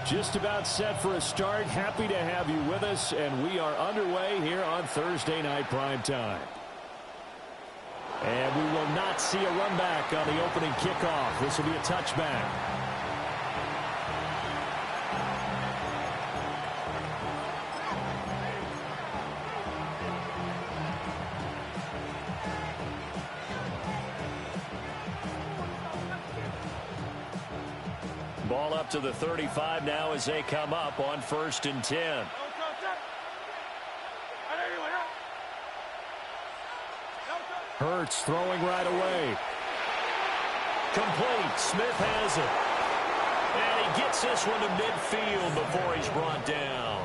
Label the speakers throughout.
Speaker 1: Just about set for a start. Happy to have you with us, and we are underway here on Thursday Night Prime Time. And we will not see a run back on the opening kickoff. This will be a touchback. Ball up to the 35 now as they come up on 1st and 10. Hurts throwing right away. Complete. Smith has it. And he gets this one to midfield before he's brought down.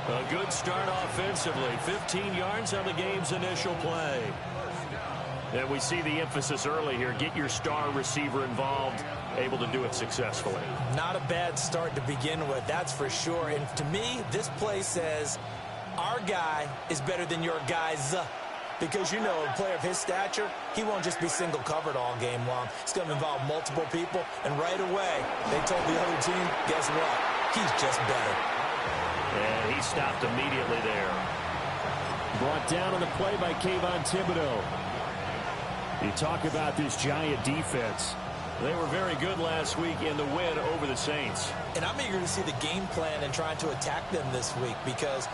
Speaker 1: A good start offensively. 15 yards on the game's initial play. And we see the emphasis early here. Get your star receiver involved. Able to do it successfully.
Speaker 2: Not a bad start to begin with, that's for sure. And to me, this play says our guy is better than your guys. Because, you know, a player of his stature, he won't just be single covered all game long. It's going to involve multiple people. And right away, they told the other team, guess what? He's just better.
Speaker 1: And he stopped immediately there. Brought down on the play by Kayvon Thibodeau. You talk about this Giant defense. They were very good last week in the win over the Saints.
Speaker 2: And I'm eager to see the game plan and trying to attack them this week, because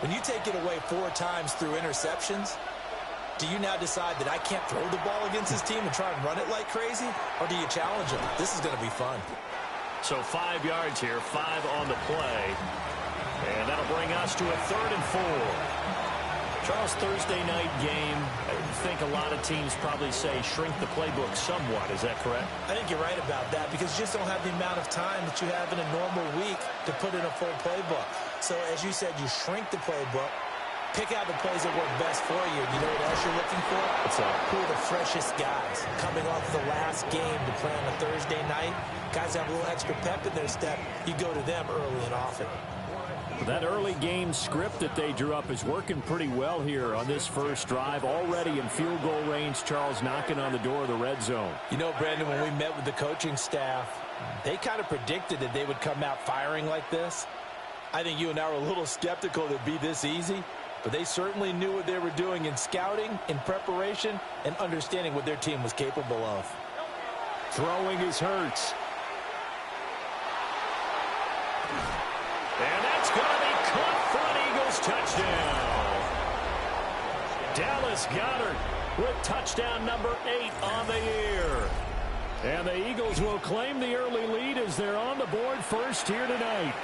Speaker 2: when you take it away 4 times through interceptions, do you now decide that I can't throw the ball against this team and try and run it like crazy? Or do you challenge them? This is going to be fun.
Speaker 1: So 5 yards here, 5 on the play. And that'll bring us to a 3rd and 4. Charles, Thursday night game, I think a lot of teams probably say shrink the playbook somewhat. Is that correct?
Speaker 2: I think you're right about that, because you just don't have the amount of time that you have in a normal week to put in a full playbook. So as you said, you shrink the playbook, pick out the plays that work best for you. You know what else you're looking for?
Speaker 1: What's that?
Speaker 2: Who are the freshest guys coming off the last game to play on a Thursday night? Guys have a little extra pep in their step. You go to them early and often.
Speaker 1: That early game script that they drew up is working pretty well here on this first drive. Already in field goal range, Charles knocking on the door of the red zone.
Speaker 2: You know, Brandon, when we met with the coaching staff, they kind of predicted that they would come out firing like this. I think you and I were a little skeptical that it'd be this easy, but they certainly knew what they were doing in scouting, in preparation, and understanding what their team was capable of.
Speaker 1: Throwing is Hurts. And that's going to be caught for an Eagles touchdown. Dallas Goedert with touchdown number 8 on the year. And the Eagles will claim the early lead as they're on the board first here tonight.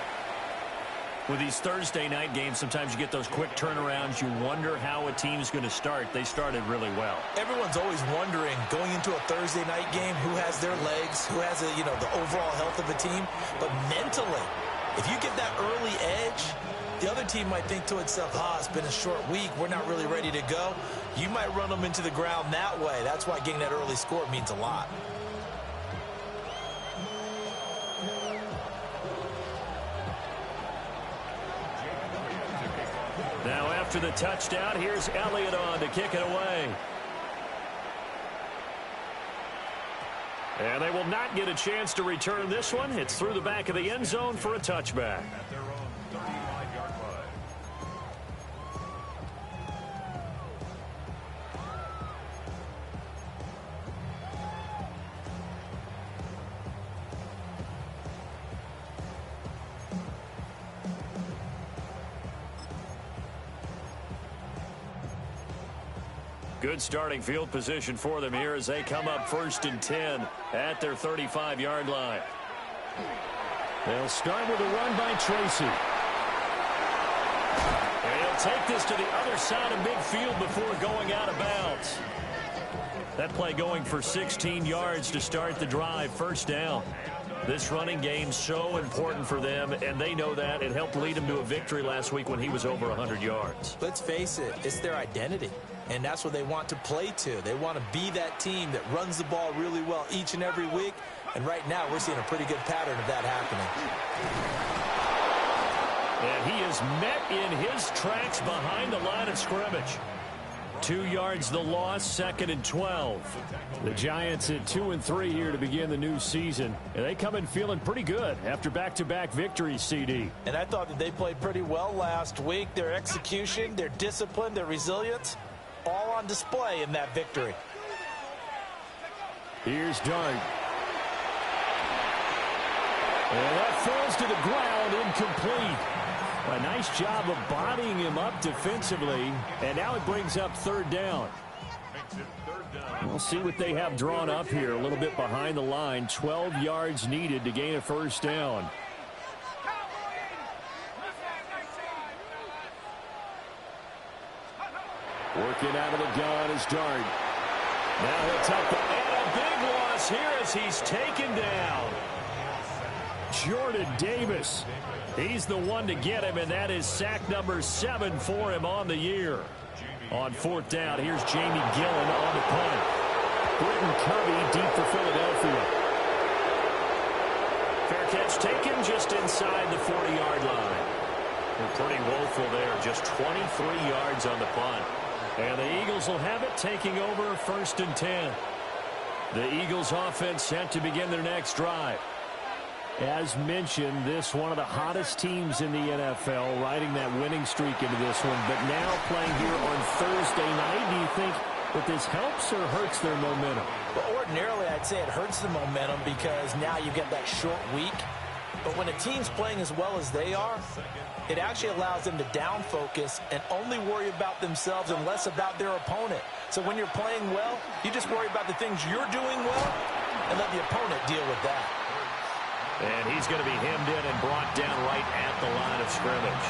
Speaker 1: With these Thursday night games, sometimes you get those quick turnarounds. You wonder how a team's going to start. They started really well.
Speaker 2: Everyone's always wondering, going into a Thursday night game, who has their legs, who has the overall health of a team. But mentally, if you get that early edge, the other team might think to itself, it's been a short week, we're not really ready to go. You might run them into the ground that way. That's why getting that early score means a lot.
Speaker 1: Now after the touchdown, here's Elliott on to kick it away. And they will not get a chance to return this one. It's through the back of the end zone for a touchback. Good starting field position for them here as they come up 1st and 10 at their 35-yard line. They'll start with a run by Tracy. And he'll take this to the other side of midfield before going out of bounds. That play going for 16 yards to start the drive. 1st down. This running game's so important for them, and they know that. It helped lead them to a victory last week when he was over 100 yards.
Speaker 2: Let's face it, it's their identity, and that's what they want to play to. They want to be that team that runs the ball really well each and every week, and right now we're seeing a pretty good pattern of that happening.
Speaker 1: And he is met in his tracks behind the line of scrimmage. 2 yards the loss, 2nd and 12.
Speaker 3: The Giants at 2-3 here to begin the new season. And they come in feeling pretty good after back-to-back victories, CD.
Speaker 2: And I thought that they played pretty well last week. Their execution, their discipline, their resilience, all on display in that victory.
Speaker 3: Here's Dart. And that falls to the ground, incomplete. A nice job of bodying him up defensively. And now it brings up 3rd down. We'll see what they have drawn up here. A little bit behind the line. 12 yards needed to gain a 1st down. Working out of the gun is Dart.
Speaker 1: Now he'll tuck the, and a big loss here as he's taken down.
Speaker 3: Jordan Davis. He's the one to get him, and that is sack number 7 for him on the year. On 4th down, here's Jamie Gillen on the punt. Britton Covey deep for Philadelphia.
Speaker 1: Fair catch taken just inside the 40-yard line. We're pretty woeful there, just 23 yards on the punt.
Speaker 3: And the Eagles will have it, taking over 1st and 10. The Eagles offense set to begin their next drive. As mentioned, this one of the hottest teams in the NFL, riding that winning streak into this one. But now playing here on Thursday night, do you think that this helps or hurts their momentum?
Speaker 2: Well, ordinarily, I'd say it hurts the momentum because now you get that short week. But when a team's playing as well as they are, it actually allows them to down focus and only worry about themselves and less about their opponent. So when you're playing well, you just worry about the things you're doing well and let the opponent deal with that.
Speaker 1: And he's going to be hemmed in and brought down right at the line of scrimmage.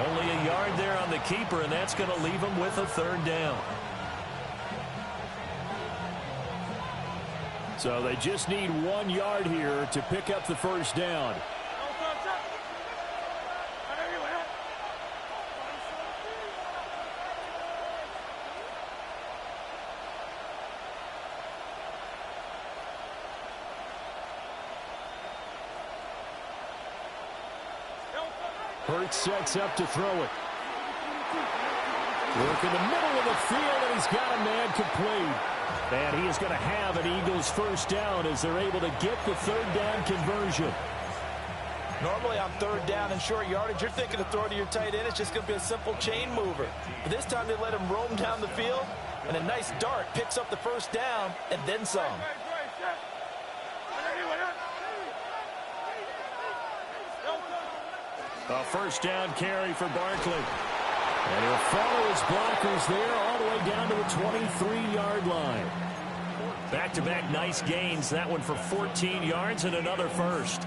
Speaker 1: Only a yard there on the keeper, and that's going to leave him with a 3rd down.
Speaker 3: So they just need 1 yard here to pick up the 1st down. Hurts sets up to throw it. Work in the middle of the field, and he's got a man complete. And he is going to have an Eagles 1st down as they're able to get the 3rd down conversion.
Speaker 2: Normally on 3rd down and short yardage, you're thinking of throwing to your tight end. It's just going to be a simple chain mover. But this time they let him roam down the field, and a nice dart picks up the 1st down and then some.
Speaker 3: A 1st down carry for Barkley. And he'll follow his blockers there all the way down to the 23-yard line.
Speaker 1: Back-to-back nice gains. That one for 14 yards and another 1st.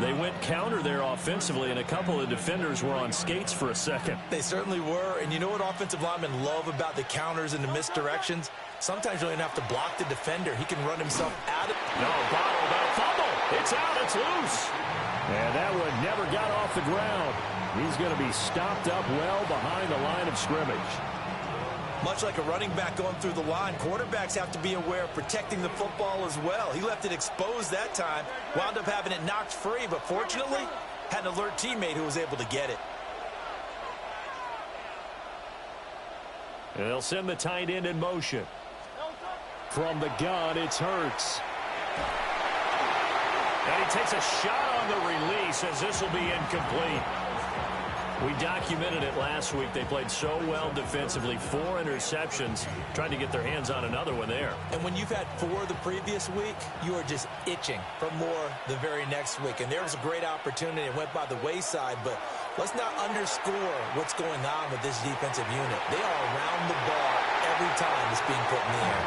Speaker 1: They went counter there offensively, and a couple of defenders were on skates for a second.
Speaker 2: They certainly were. And you know what offensive linemen love about the counters and the misdirections? Sometimes you don't even have to block the defender. He can run himself out of it.
Speaker 1: No, bottle, but a fumble. It's out. It's loose.
Speaker 3: And that one never got off the ground. He's going to be stopped up well behind the line of scrimmage.
Speaker 2: Much like a running back going through the line, quarterbacks have to be aware of protecting the football as well. He left it exposed that time, wound up having it knocked free, but fortunately, had an alert teammate who was able to get it.
Speaker 3: And they'll send the tight end in motion. From the gun, it's Hurts.
Speaker 1: And he takes a shot on the release as this will be incomplete. We documented it last week. They played so well defensively. 4 interceptions. Tried to get their hands on another one there.
Speaker 2: And when you've had 4 the previous week, you are just itching for more the very next week. And there was a great opportunity. It went by the wayside, but let's not underscore what's going on with this defensive unit. They are around the ball every time it's being put in the air.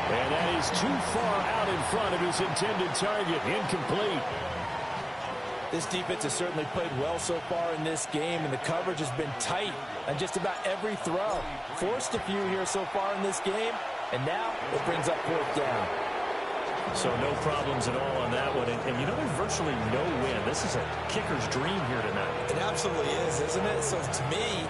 Speaker 3: And that is too far out in front of his intended target. Incomplete.
Speaker 2: This defense has certainly played well so far in this game, and the coverage has been tight on just about every throw. Forced a few here so far in this game, and now it brings up 4th down.
Speaker 1: So no problems at all on that one. And you know, there's virtually no win. This is a kicker's dream here tonight.
Speaker 2: It absolutely is, isn't it? So to me,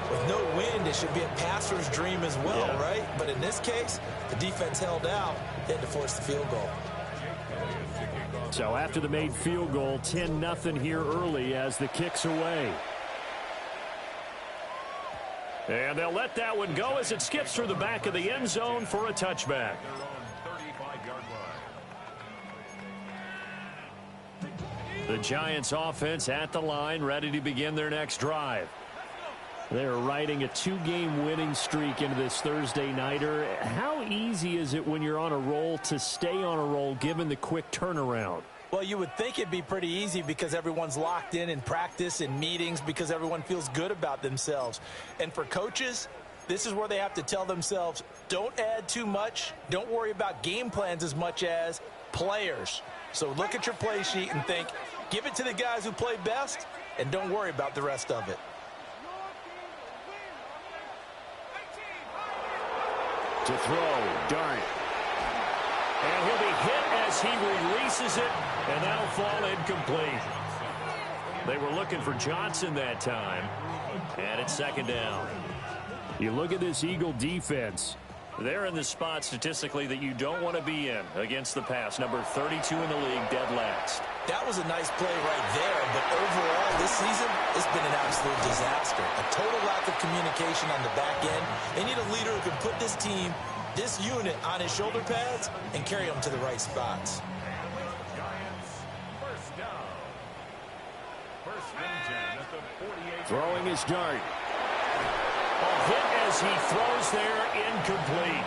Speaker 2: with no wind, it should be a passer's dream as well, right? But in this case, the defense held out. They had to force the field goal.
Speaker 3: So after the made field goal, 10-0 here early as the kick's away. And they'll let that one go as it skips through the back of the end zone for a touchback. The Giants offense at the line, ready to begin their next drive. They're riding a 2-game winning streak into this Thursday nighter. How easy is it when you're on a roll to stay on a roll given the quick turnaround?
Speaker 2: Well, you would think it'd be pretty easy because everyone's locked in practice and meetings because everyone feels good about themselves. And for coaches, this is where they have to tell themselves, don't add too much. Don't worry about game plans as much as players. So look at your play sheet and think, give it to the guys who play best, and don't worry about the rest of it.
Speaker 3: To throw, Dart. And he'll be hit as he releases it, and that'll fall incomplete. They were looking for Johnson that time, and it's second down. You look at this Eagle defense. They're in the spot statistically that you don't want to be in against the pass. Number 32 in the league, dead last.
Speaker 2: That was a nice play right there, but overall this season, it's been an absolute disaster. A total lack of communication on the back end. They need a leader who can put this team, this unit, on his shoulder pads and carry them to the right spots.
Speaker 3: Throwing his Dart. A hit as he throws there, incomplete.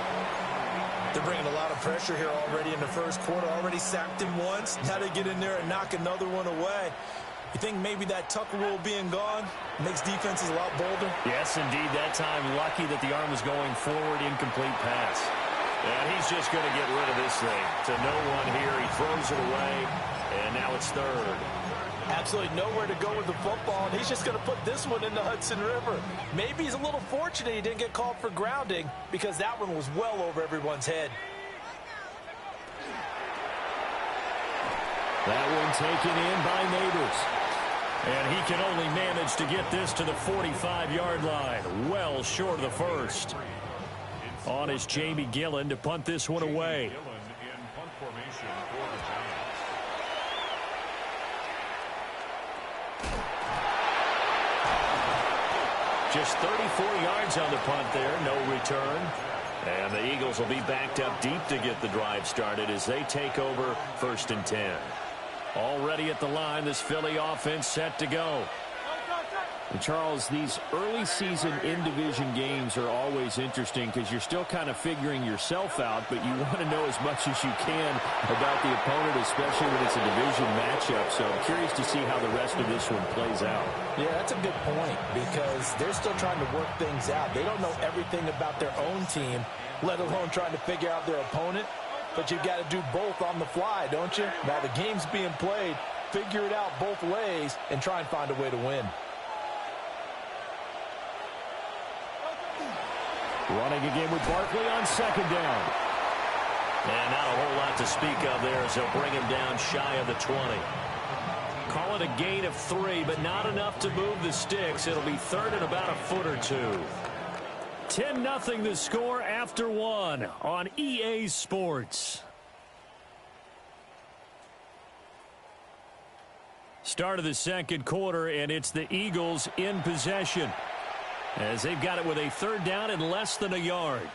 Speaker 2: They're bringing a lot of pressure here already in the first quarter. Already sacked him once. Now they get in there and knock another one away. You think maybe that Tucker rule being gone makes defenses a lot bolder?
Speaker 3: Yes, indeed. That time, lucky that the arm was going forward, incomplete pass. And he's just going to get rid of this thing. To no one here. He throws it away, and now it's third.
Speaker 2: Absolutely nowhere to go with the football, and he's just going to put this one in the Hudson River. Maybe he's a little fortunate he didn't get called for grounding because that one was well over everyone's head.
Speaker 3: That one taken in by Neighbors. And he can only manage to get this to the 45-yard line. Well short of the first. On is Jamie Gillen to punt this one away. Just 34 yards on the punt there, no return. And the Eagles will be backed up deep to get the drive started as they take over 1st and 10. Already at the line, this Philly offense set to go. And Charles, these early season in-division games are always interesting because you're still kind of figuring yourself out, but you want to know as much as you can about the opponent, especially when it's a division matchup. So I'm curious to see how the rest of this one plays out.
Speaker 2: Yeah, that's a good point because they're still trying to work things out. They don't know everything about their own team, let alone trying to figure out their opponent. But you've got to do both on the fly, don't you? Now the game's being played, figure it out both ways, and try and find a way to win.
Speaker 3: Running again with Barkley on second down. And not a whole lot to speak of there as they'll bring him down shy of the 20. Call it a gain of 3, but not enough to move the sticks. It'll be third and about a foot or two. 10-0 the score after 1 on EA Sports. Start of the second quarter, and it's the Eagles in possession, as they've got it with a third down and less than a yard.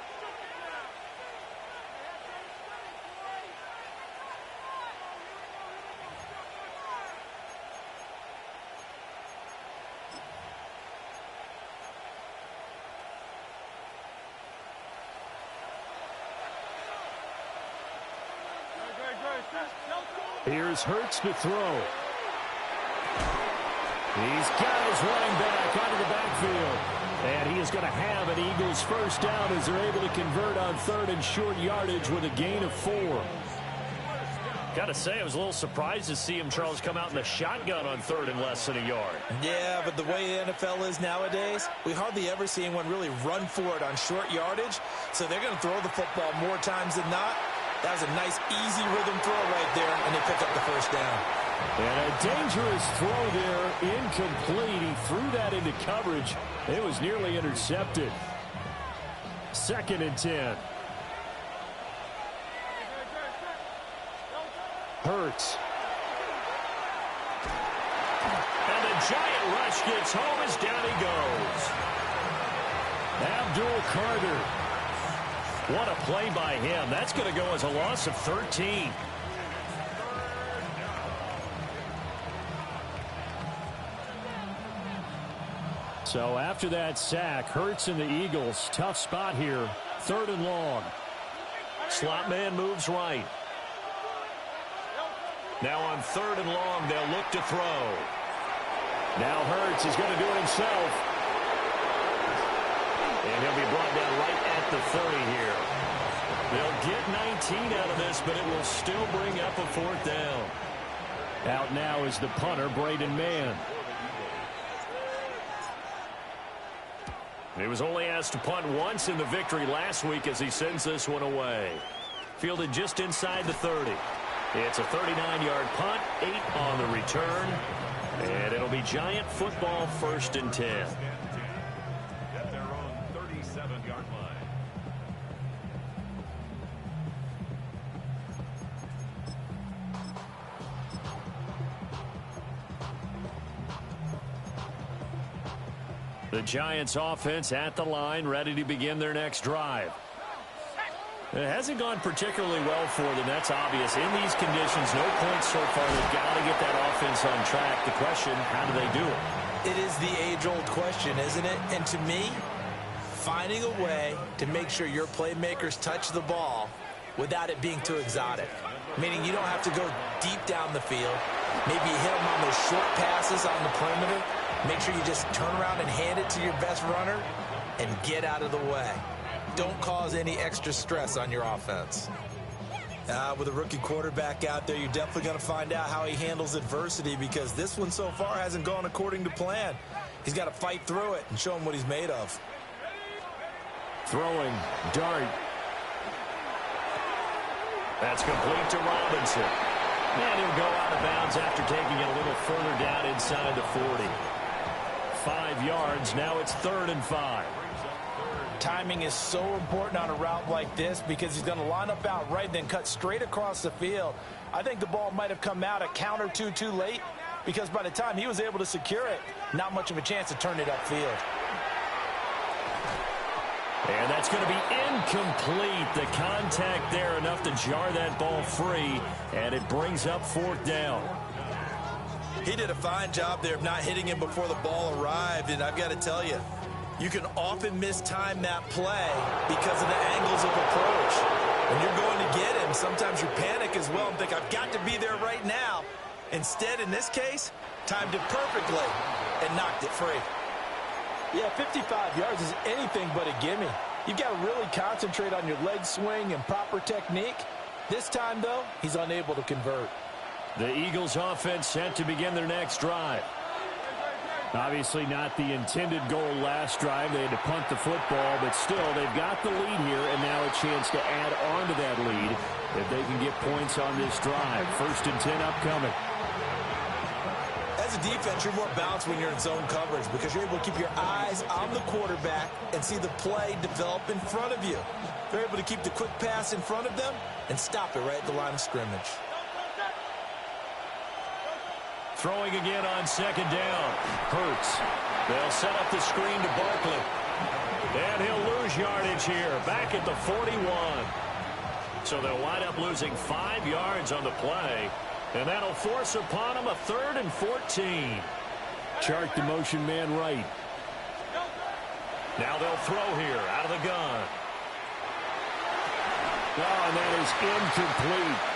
Speaker 3: Here's Hurts to throw. He's got his running back out of the backfield. And he is going to have an Eagles first down as they're able to convert on third and short yardage with a gain of 4. Got to say, I was a little surprised to see him, Charles, come out in the shotgun on third and less than a yard.
Speaker 2: Yeah, but the way the NFL is nowadays, we hardly ever see anyone really run for it on short yardage. So they're going to throw the football more times than not. That was a nice, easy rhythm throw right there, and they pick up the first down.
Speaker 3: And a dangerous throw there, incomplete. He threw that into coverage. It was nearly intercepted. 2nd and 10. Hurts. And the giant rush gets home as down he goes. Carter. What a play by him. That's going to go as a loss of 13. So after that sack, Hurts and the Eagles, tough spot here. 3rd and long.
Speaker 1: Slot man moves right. Now on 3rd and long, they'll look to throw.
Speaker 3: Now Hurts is going to do it himself.
Speaker 1: And he'll be brought down right at the 30 here. They'll get 19 out of this, but it will still bring up a 4th down.
Speaker 3: Out now is the punter, Braden Mann.
Speaker 1: He was only asked to punt once in the victory last week as he sends this one away. Fielded just inside the 30. It's a 39-yard punt, 8 on the return. And it'll be Giant football, 1st and 10.
Speaker 4: At their own 37-yard line.
Speaker 1: The Giants offense at the line, ready to begin their next drive. It hasn't gone particularly well for them. That's obvious. In these conditions, no points so far. They've got to get that offense on track. The question, how do they do it?
Speaker 2: It is the age-old question, isn't it? And to me, finding a way to make sure your playmakers touch the ball without it being too exotic. Meaning you don't have to go deep down the field. Maybe you hit them on those short passes on the perimeter. Make sure you just turn around and hand it to your best runner and get out of the way. Don't cause any extra stress on your offense. With a rookie quarterback out there, you're definitely going to find out how he handles adversity, because this one so far hasn't gone according to plan. He's got to fight through it and show him what he's made of.
Speaker 3: Throwing, dart.
Speaker 1: That's complete to Robinson. And he'll go out of bounds after taking it a little further down inside the 40. 5 yards. Now it's 3rd and 5.
Speaker 2: Timing is so important on a route like this, because he's going to line up out right, then cut straight across the field. I think the ball might have come out a count or two too late, because by the time he was able to secure it, not much of a chance to turn it upfield.
Speaker 1: And that's going to be incomplete. The contact there enough to jar that ball free, and it brings up 4th down.
Speaker 2: He did a fine job there of not hitting him before the ball arrived, and I've got to tell you, you can often mistime that play because of the angles of approach. When you're going to get him, sometimes you panic as well and think, I've got to be there right now. Instead, in this case, timed it perfectly and knocked it free. Yeah, 55 yards is anything but a gimme. You've got to really concentrate on your leg swing and proper technique. This time, though, he's unable to convert.
Speaker 3: The Eagles offense set to begin their next drive. Obviously not the intended goal last drive. They had to punt the football, but still they've got the lead here, and now a chance to add on to that lead if they can get points on this drive. 1st and 10 upcoming.
Speaker 2: As a defense, you're more balanced when you're in zone coverage, because you're able to keep your eyes on the quarterback and see the play develop in front of you. They're able to keep the quick pass in front of them and stop it right at the line of scrimmage.
Speaker 1: Throwing again on 2nd down. Hurts. They'll set up the screen to Barkley. And he'll lose yardage here. Back at the 41. So they'll wind up losing 5 yards on the play. And that'll force upon them a 3rd and 14.
Speaker 3: Chart the motion man right.
Speaker 1: Now they'll throw here out of the gun.
Speaker 3: Oh, and that is incomplete.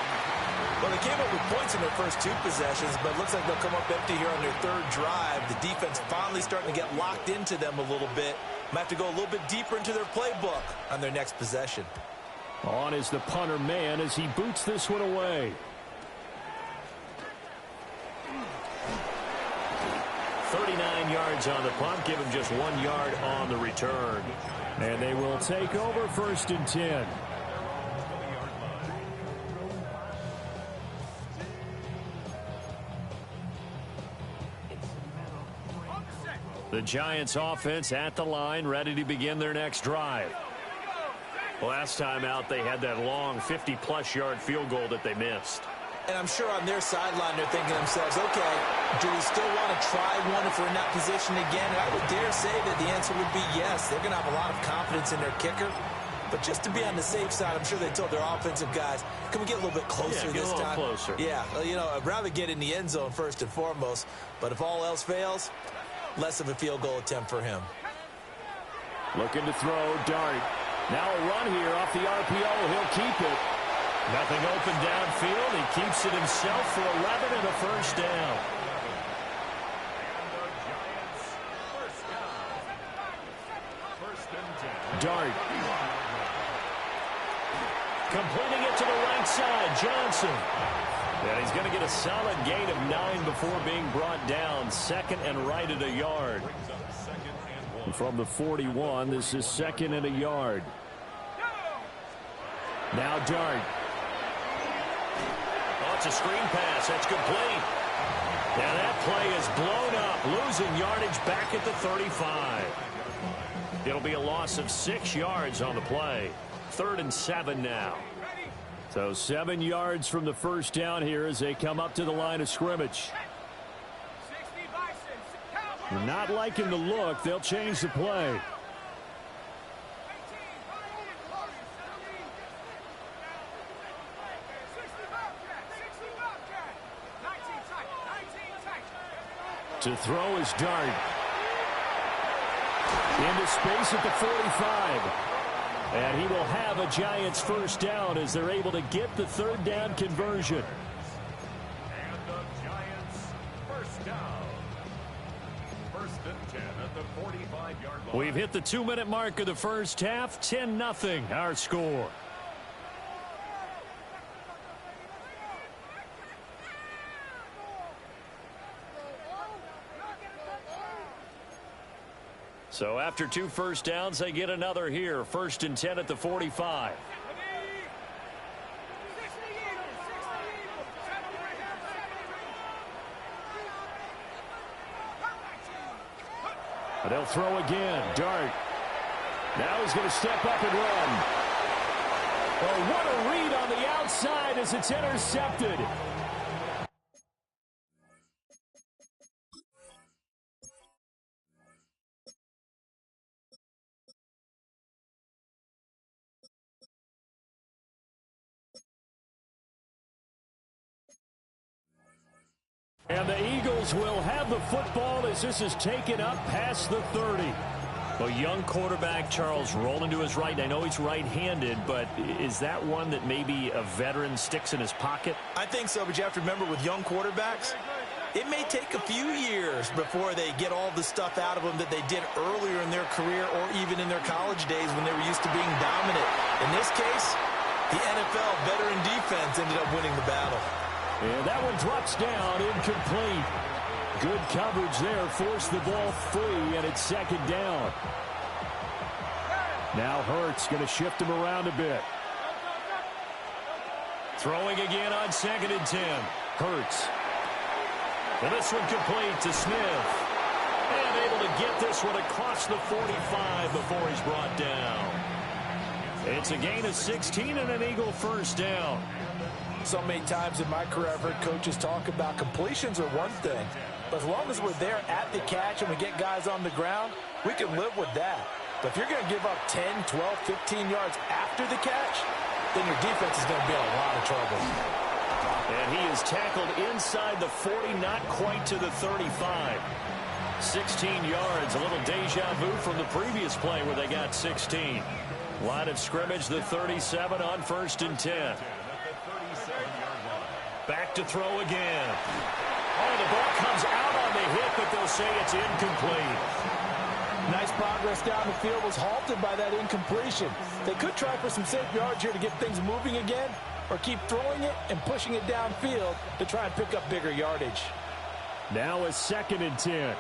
Speaker 2: Well, they came up with points in their first 2 possessions, but it looks like they'll come up empty here on their 3rd drive. The defense finally starting to get locked into them a little bit. Might have to go a little bit deeper into their playbook on their next possession.
Speaker 3: On is the punter man as he boots this one away.
Speaker 1: 39 yards on the punt. Give him just 1 yard on the return.
Speaker 3: And they will take over 1st and 10.
Speaker 1: The Giants offense at the line, ready to begin their next drive. Last time out, they had that long 50-plus yard field goal that they missed.
Speaker 2: And I'm sure on their sideline they're thinking to themselves, okay, do we still want to try one if we're in that position again? And I would dare say that the answer would be yes. They're going to have a lot of confidence in their kicker. But just to be on the safe side, I'm sure they told their offensive guys, can we get a little bit closer this time?
Speaker 3: Closer.
Speaker 2: Yeah, you know, I'd rather get in the end zone first and foremost. But if all else fails, less of a field goal attempt for him.
Speaker 3: Looking to throw, Dart. Now a run here off the RPO. He'll keep it. Nothing open downfield. He keeps it himself for 11 and a first down. Dart. Completing it to the right side, Johnson. And he's going to get a solid gain of 9 before being brought down. Second and right at a yard. From the 41, this is second and a yard. Now Dart.
Speaker 1: Oh, it's a screen pass. That's complete. Now that play is blown up, losing yardage back at the 35. It'll be a loss of 6 yards on the play. 3rd and 7 now.
Speaker 3: So 7 yards from the first down here as they come up to the line of scrimmage. Not liking the look. They'll change the play. To throw is Dart. Into space at the 45. And he will have a Giants first down as they're able to get the 3rd down conversion.
Speaker 4: And the Giants first down. 1st and 10 at the 45-yard line.
Speaker 3: We've hit the 2-minute mark of the first half. 10-0 our score. So after 2 first downs, they get another here. 1st and 10 at the 45. And they'll throw again. Dart. Now he's going to step up and run. Oh, what a read on the outside as it's intercepted. And the Eagles will have the football as this is taken up past the 30.
Speaker 1: A young quarterback, Charles, rolling to his right. I know he's right-handed, but is that one that maybe a veteran sticks in his pocket?
Speaker 2: I think so, but you have to remember with young quarterbacks, it may take a few years before they get all the stuff out of them that they did earlier in their career or even in their college days when they were used to being dominant. In this case, the NFL veteran defense ended up winning the battle.
Speaker 3: And that one drops down, incomplete. Good coverage there, forced the ball free, and it's 2nd down. Now Hurts going to shift him around a bit.
Speaker 1: Throwing again on 2nd and 10. Hurts. And this one complete to Smith. And able to get this one across the 45 before he's brought down. It's a gain of 16 and an Eagle first down.
Speaker 2: So many times in my career I've heard coaches talk about completions are one thing, but as long as we're there at the catch and we get guys on the ground, we can live with that. But if you're going to give up 10, 12, 15 yards after the catch, then your defense is going to be in a lot of trouble.
Speaker 1: And he is tackled inside the 40, not quite to the 35. 16 yards, a little deja vu from the previous play where they got 16. Line of scrimmage, the 37 on 1st and 10. Back to throw again. Oh, the ball comes out on the hit, but they'll say it's incomplete.
Speaker 2: Nice progress down the field was halted by that incompletion. They could try for some safe yards here to get things moving again, or keep throwing it and pushing it downfield to try and pick up bigger yardage.
Speaker 3: Now a 2nd and 10.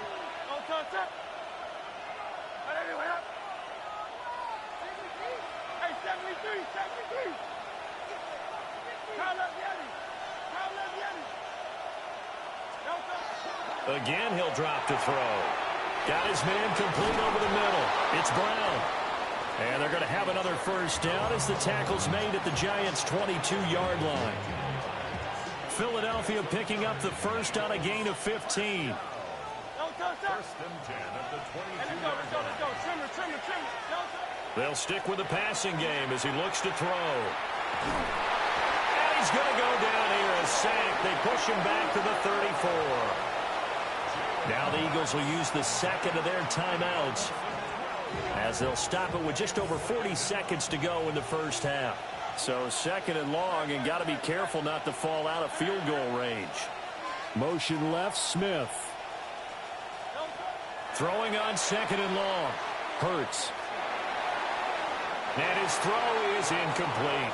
Speaker 1: Again, he'll drop to throw. Got his man complete over the middle. It's Brown. And they're going to have another first down as the tackle's made at the Giants' 22-yard line. Philadelphia picking up the first on a gain of 15.
Speaker 4: First and 10 at the 22-yard line.
Speaker 1: They'll stick with the passing game as he looks to throw. And he's going to go down here, a sack. They push him back to the 34. Now the Eagles will use the second of their timeouts as they'll stop it with just over 40 seconds to go in the first half. So second and long, and got to be careful not to fall out of field goal range.
Speaker 3: Motion left, Smith.
Speaker 1: Throwing on second and long. Hurts. And his throw is incomplete.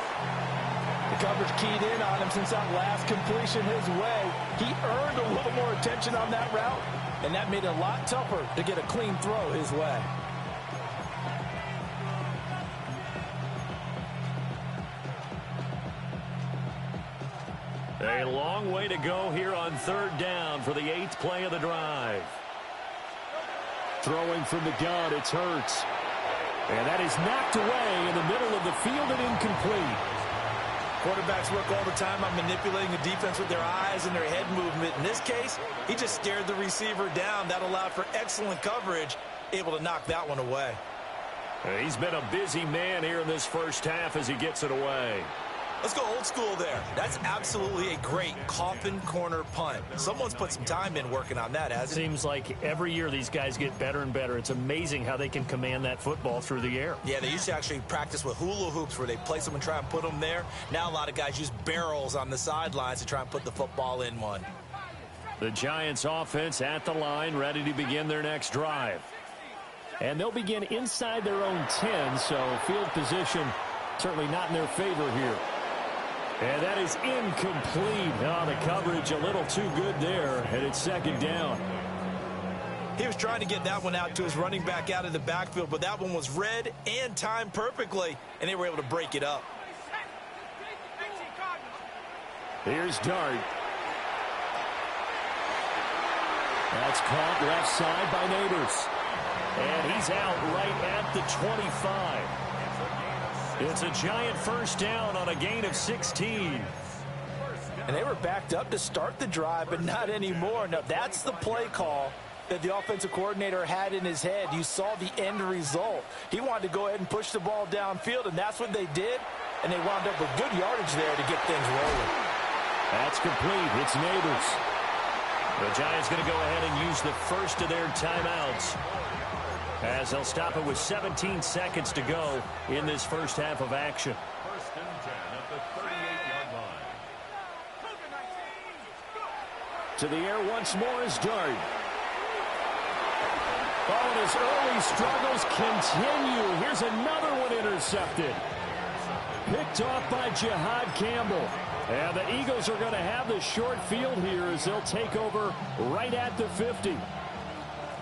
Speaker 2: The coverage keyed in on him since that last completion his way. He earned a little more attention on that route, and that made it a lot tougher to get a clean throw his way.
Speaker 1: A long way to go here on third down for the 8th play of the drive.
Speaker 3: Throwing from the gun, it's Hurts. And that is knocked away in the middle of the field and incomplete.
Speaker 2: Quarterbacks work all the time on manipulating the defense with their eyes and their head movement. In this case, he just stared the receiver down. That allowed for excellent coverage, able to knock that one away.
Speaker 1: He's been a busy man here in this first half as he gets it away.
Speaker 2: Let's go old school there. That's absolutely a great coffin corner punt. Someone's put some time in working on that, hasn't it?
Speaker 3: Seems like every year these guys get better and better. It's amazing how they can command that football through the air.
Speaker 2: Yeah, they used to actually practice with hula hoops where they place them and try and put them there. Now a lot of guys use barrels on the sidelines to try and put the football in one.
Speaker 1: The Giants offense at the line, ready to begin their next drive.
Speaker 3: And they'll begin inside their own 10, so field position certainly not in their favor here.
Speaker 1: And that is incomplete. Oh, the coverage a little too good there, and it's second down.
Speaker 2: He was trying to get that one out to his running back out of the backfield, but that one was read and timed perfectly, and they were able to break it up.
Speaker 3: Here's Dart. That's caught left side by Neighbors.
Speaker 1: And he's out right at the 25. It's a Giant first down on a gain of 16.
Speaker 2: And they were backed up to start the drive, but not anymore. Now, that's the play call that the offensive coordinator had in his head. You saw the end result. He wanted to go ahead and push the ball downfield, and that's what they did. And they wound up with good yardage there to get things rolling.
Speaker 1: That's complete. It's Neighbors. The Giants going to go ahead and use the first of their timeouts, as they'll stop it with 17 seconds to go in this first half of action.
Speaker 4: First and 10 at the 38-yard line.
Speaker 3: To the air once more is Dart. Oh, and his early struggles continue. Here's another one intercepted. Picked off by Jihad Campbell. And the Eagles are going to have the short field here as they'll take over right at the 50.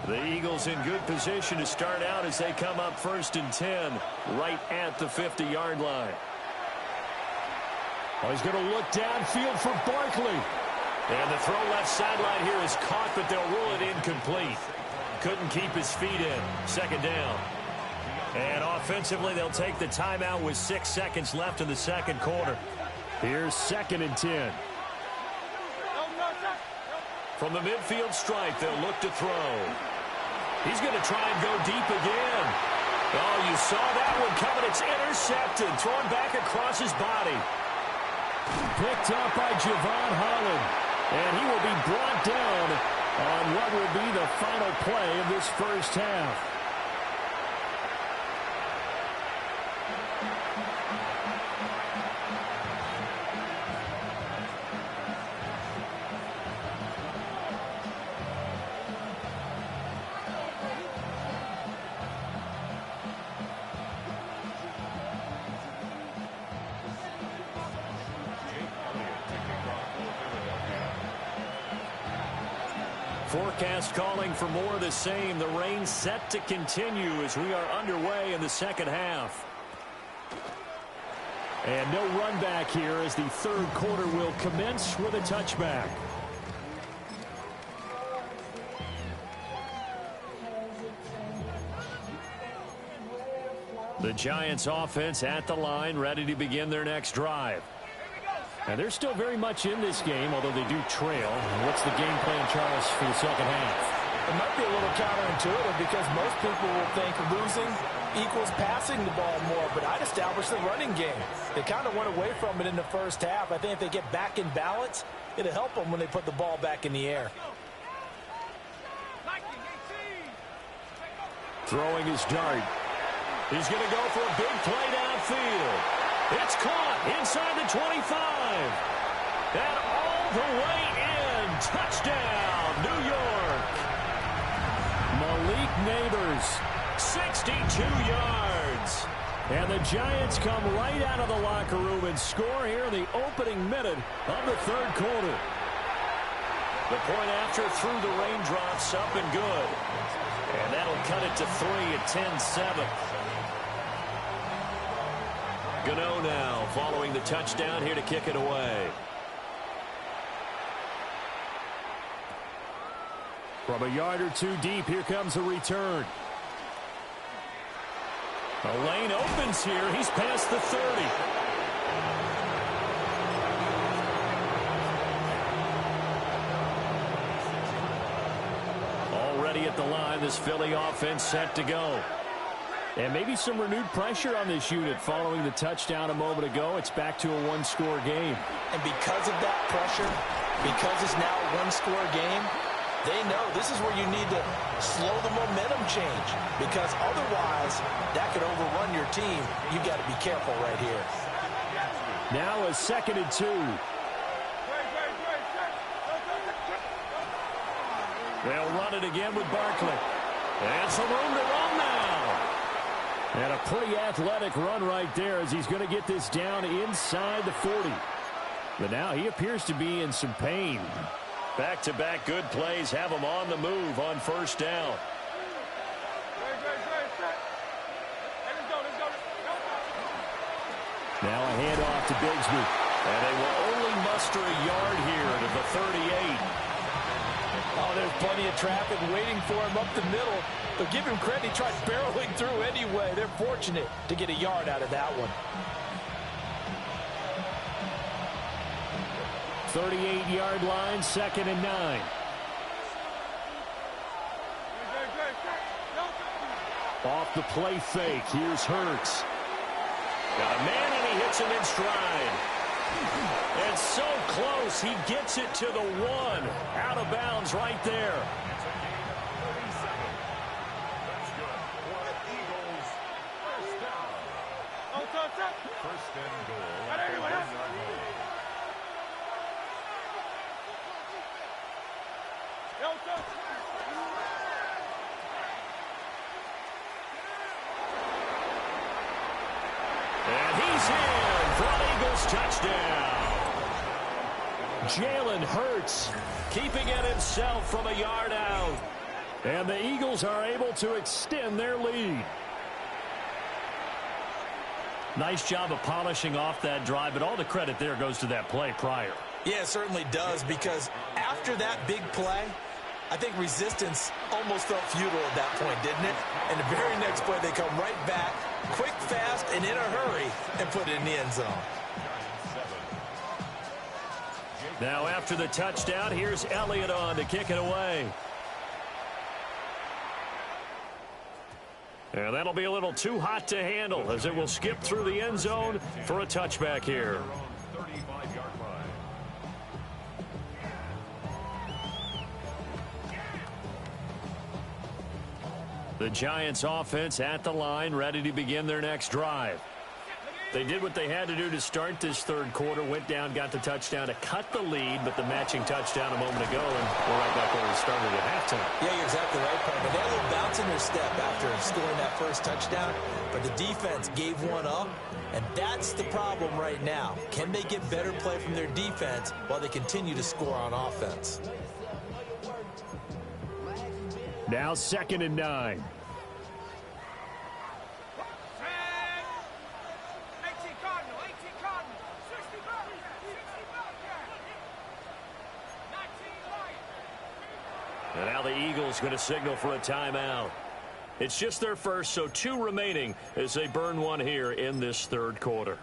Speaker 1: The Eagles in good position to start out as they come up first and 10 right at the 50-yard line.
Speaker 3: Oh, he's going to look downfield for Barkley.
Speaker 1: And the throw left sideline here is caught, but they'll rule it incomplete. Couldn't keep his feet in. Second down. And offensively, they'll take the timeout with 6 seconds left in the second quarter.
Speaker 3: Here's second and 10.
Speaker 1: From the midfield stripe, they'll look to throw. He's going to try and go deep again. Oh, you saw that one coming. It's intercepted. Thrown back across his body.
Speaker 3: Picked up by Javon Holland. And he will be brought down on what will be the final play of this first half.
Speaker 1: Forecast calling for more of the same. The rain set to continue as we are underway in the second half.
Speaker 3: And no run back here as the third quarter will commence with a touchback. The
Speaker 1: Giants offense at the line, ready to begin their next drive.
Speaker 3: And they're still very much in this game, although they do trail. What's the game plan, Charles, for the second half?
Speaker 2: It might be a little counterintuitive because most people will think losing equals passing the ball more, but I'd establish the running game. They kind of went away from it in the first half. I think if they get back in balance, it'll help them when they put the ball back in the air.
Speaker 3: Throwing his dart.
Speaker 1: He's going to go for a big play downfield. It's caught inside the 25. And all the way in. Touchdown, New York.
Speaker 3: Malik Neighbors,
Speaker 1: 62 yards.
Speaker 3: and the Giants come right out of the locker room and score here in the opening minute of the third quarter.
Speaker 1: The point after through the raindrops, up and good. And that'll cut it to 3 at 10-7. Gano now following the touchdown here to kick it away.
Speaker 3: From a yard or two deep, here comes a return.
Speaker 1: The lane opens here. He's past the 30. Already at the line, this Philly offense set to go.
Speaker 3: And maybe some renewed pressure on this unit following the touchdown a moment ago. It's back to a one-score game.
Speaker 2: And because of that pressure, because it's now a one-score game, they know this is where you need to slow the momentum change, because otherwise that could overrun your team. You've got to be careful right here.
Speaker 3: Now a 2nd and 2.
Speaker 1: They'll run it again with Barkley. And some room to run now.
Speaker 3: And a pretty athletic run right there as he's going to get this down inside the 40. But now he appears to be in some pain.
Speaker 1: Back-to-back good plays have him on the move on first down.
Speaker 3: Now a handoff to Bigsby.
Speaker 1: And they will only muster a yard here to the 38.
Speaker 2: Oh, there's plenty of traffic waiting for him up the middle. But give him credit, he tried barreling through anyway. They're fortunate to get a yard out of that one.
Speaker 3: 38-yard line, 2nd and 9. Off the play fake, here's Hurts.
Speaker 1: Got a man and he hits him in stride. And so close, he gets it to the 1. Out of bounds right there.
Speaker 4: First and goal.
Speaker 1: And he's in for an Eagles touchdown.
Speaker 3: Jalen Hurts
Speaker 1: Keeping it himself from a yard out.
Speaker 3: and the Eagles are able to extend their lead.
Speaker 1: Nice job of polishing off that drive, but all the credit there goes to that play prior.
Speaker 2: Yeah, it certainly does, because after that big play, I think resistance almost felt futile at that point, didn't it? And the very next play, they come right back, quick, fast, and in a hurry, and put it in the end zone.
Speaker 1: Now after the touchdown, here's Elliott on to kick it away. And that'll be a little too hot to handle as it will skip through the end zone for a touchback here.
Speaker 4: 35-yard line.
Speaker 1: The Giants offense at the line, ready to begin their next drive. They did what they had to do to start this third quarter, went down, got the touchdown to cut the lead, but the matching touchdown a moment ago, and we're right back where we started at halftime.
Speaker 2: Yeah, you're exactly right, Parker. They had a little bounce in their step after scoring that first touchdown, but the defense gave one up, and that's the problem right now. Can they get better play from their defense while they continue to score on offense?
Speaker 3: Now 2nd and 9.
Speaker 1: And now the Eagles going to signal for a timeout. It's just their first, so 2 remaining as they burn one here in this third quarter.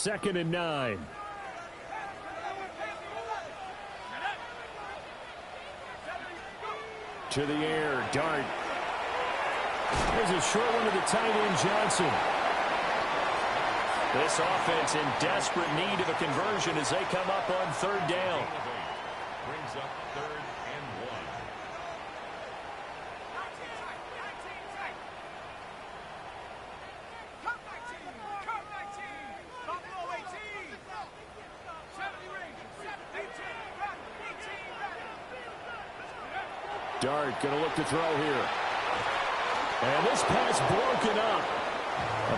Speaker 3: 2nd and 9. To the air, Dart. There's a short one to the tight end, Johnson. This offense in desperate need of a conversion as they come up on 3rd down.
Speaker 4: Brings up 3rd and 1.
Speaker 3: Dart going to look to throw here. And this pass broken up.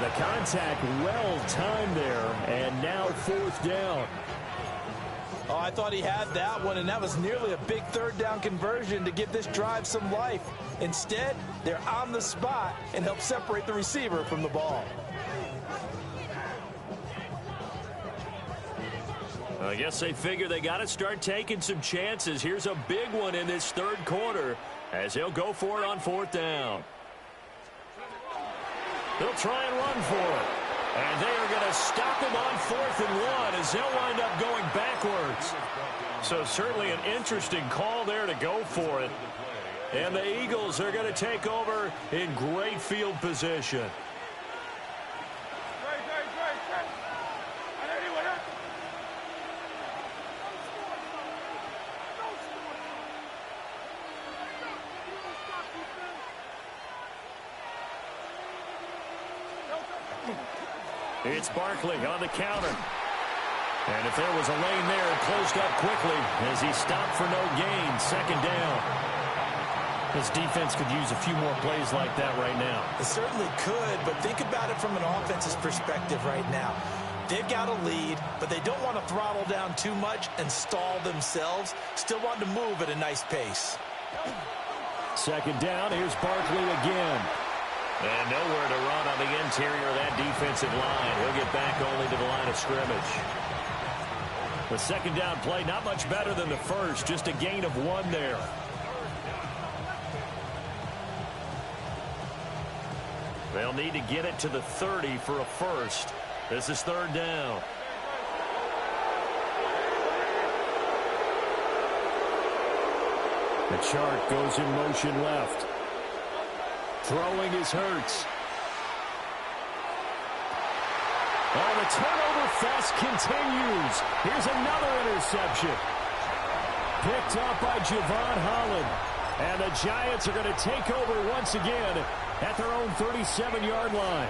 Speaker 3: The contact well timed there, and now 4th down.
Speaker 2: Oh, I thought he had that one, and that was nearly a big 3rd down conversion to give this drive some life. Instead, they're on the spot and help separate the receiver from the ball.
Speaker 1: I guess they figure they got to start taking some chances. Here's a big one in this 3rd quarter as they'll go for it on 4th down. They'll try and run for it. And they are going to stop him on 4th and 1 as they'll wind up going backwards. So certainly an interesting call there to go for it. And the Eagles are going to take over in great field position. It's Barkley on the counter. And if there was a lane there, it closed up quickly as he stopped for no gain. 2nd down. This defense could use a few more plays like that right now.
Speaker 2: It certainly could, but think about it from an offense's perspective right now. They've got a lead, but they don't want to throttle down too much and stall themselves. Still want to move at a nice pace.
Speaker 3: 2nd down. Here's Barkley again.
Speaker 1: And nowhere to run on the interior of that defensive line. He'll get back only to the line of scrimmage. The 2nd down play, not much better than the first. Just a gain of 1 there. They'll need to get it to the 30 for a first. This is 3rd down.
Speaker 3: The chart goes in motion left. Throwing is Hurts. Oh, the turnover fest continues. Here's another interception. Picked up by Javon Holland. And the Giants are going to take over once again at their own 37-yard line.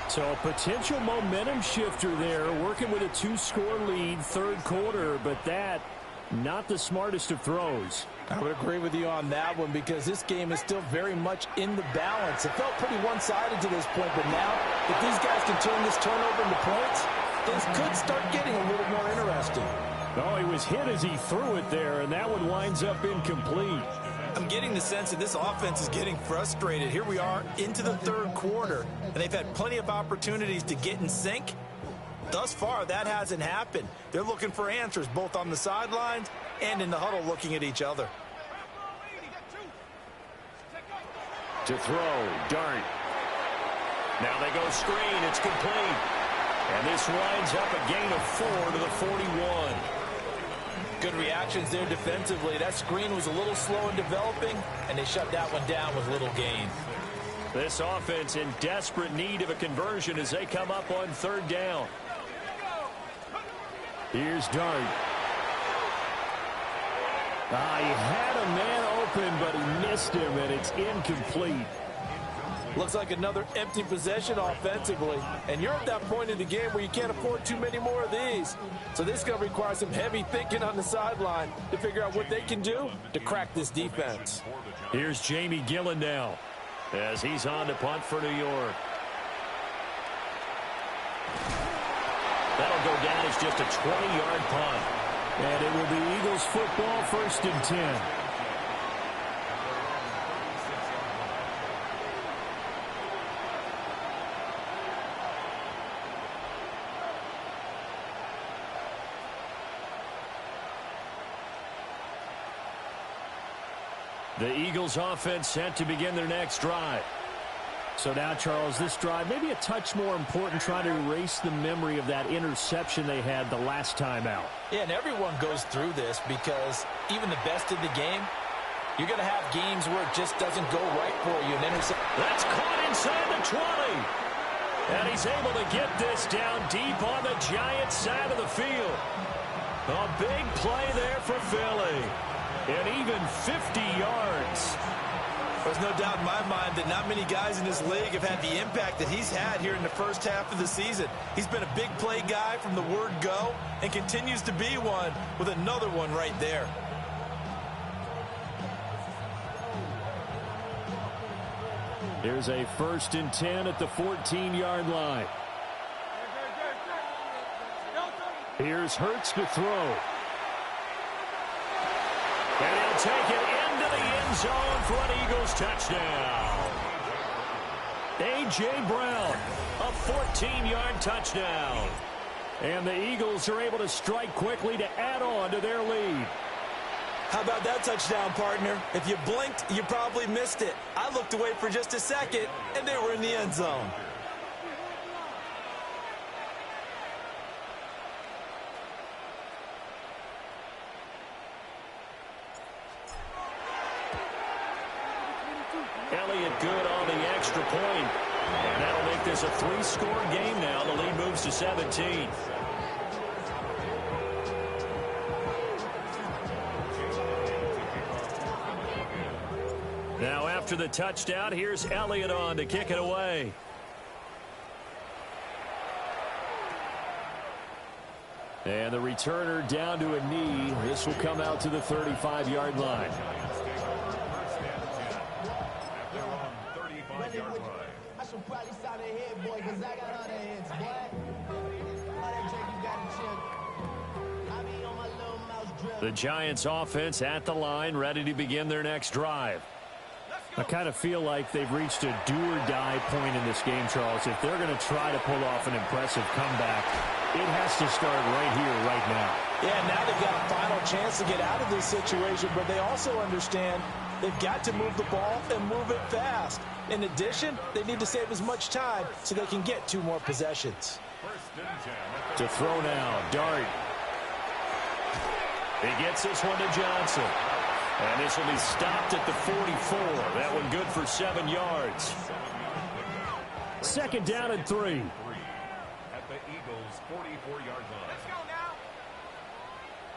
Speaker 3: So a potential momentum shifter there, working with a 2-score lead, 3rd quarter, but that not the smartest of throws.
Speaker 2: I would agree with you on that one because this game is still very much in the balance. It felt pretty one-sided to this point, but now if these guys can turn this turnover into points, things could start getting a little more interesting.
Speaker 3: Oh, he was hit as he threw it there, and that one winds up incomplete.
Speaker 2: I'm getting the sense that this offense is getting frustrated. Here we are into the 3rd quarter, and they've had plenty of opportunities to get in sync. Thus far, that hasn't happened. They're looking for answers both on the sidelines and in the huddle looking at each other.
Speaker 3: To throw, Dart.
Speaker 1: Now they go screen. It's complete. And this winds up a gain of 4 to the 41.
Speaker 2: Good reactions there defensively. That screen was a little slow in developing, and they shut that one down with little gain.
Speaker 1: This offense in desperate need of a conversion as they come up on 3rd down.
Speaker 3: Here's Dart. He had a man open, but he missed him, and it's incomplete.
Speaker 2: Looks like another empty possession offensively. And you're at that point in the game where you can't afford too many more of these. So this is going to require some heavy thinking on the sideline to figure out what they can do to crack this defense.
Speaker 1: Here's Jamie Gillen now as he's on to punt for New York. That'll go down as just a 20-yard punt.
Speaker 3: And it will be Eagles football, 1st and 10. The Eagles offense set to begin their next drive. So now, Charles, this drive maybe a touch more important, trying to erase the memory of that interception they had the last time out.
Speaker 2: Yeah, and everyone goes through this because even the best in the game, you're going to have games where it just doesn't go right for you.
Speaker 1: That's caught inside the 20. And he's able to get this down deep on the Giants side of the field. A big play there for Philly. And even 50 yards.
Speaker 2: There's no doubt in my mind that not many guys in this league have had the impact that he's had here in the first half of the season. He's been a big play guy from the word go and continues to be one with another one right there.
Speaker 3: Here's a 1st and 10 at the 14-yard line. Here's Hurts to throw.
Speaker 1: And he'll take it into the end zone for an Eagles touchdown. A.J. Brown, a 14-yard touchdown. And the Eagles are able to strike quickly to add on to their lead.
Speaker 2: How about that touchdown, partner? If you blinked, you probably missed it. I looked away for just a second, and they were in the end zone.
Speaker 1: Elliott good on the extra point. And that'll make this a 3-score game now. The lead moves to 17. Now after the touchdown, here's Elliott on to kick it away. And the returner down to a knee. This will come out to the 35-yard line.
Speaker 5: I should probably sign a head, boy, because I got other heads, boy. Other check, you got to check. I be on my little mouse drill.
Speaker 1: The Giants offense at the line, ready to begin their next drive.
Speaker 3: I kind of feel like they've reached a do-or-die point in this game, Charles. If they're going to try to pull off an impressive comeback, it has to start right here, right now.
Speaker 2: Yeah, now they've got a final chance to get out of this situation, but they also understand they've got to move the ball and move it fast. In addition, they need to save as much time so they can get 2 more possessions.
Speaker 1: To throw now, Dart. He gets this one to Johnson. And this will be stopped at the 44. That one good for 7 yards.
Speaker 3: 2nd down and 3.
Speaker 4: At the Eagles' 44-yard line. Let's go now.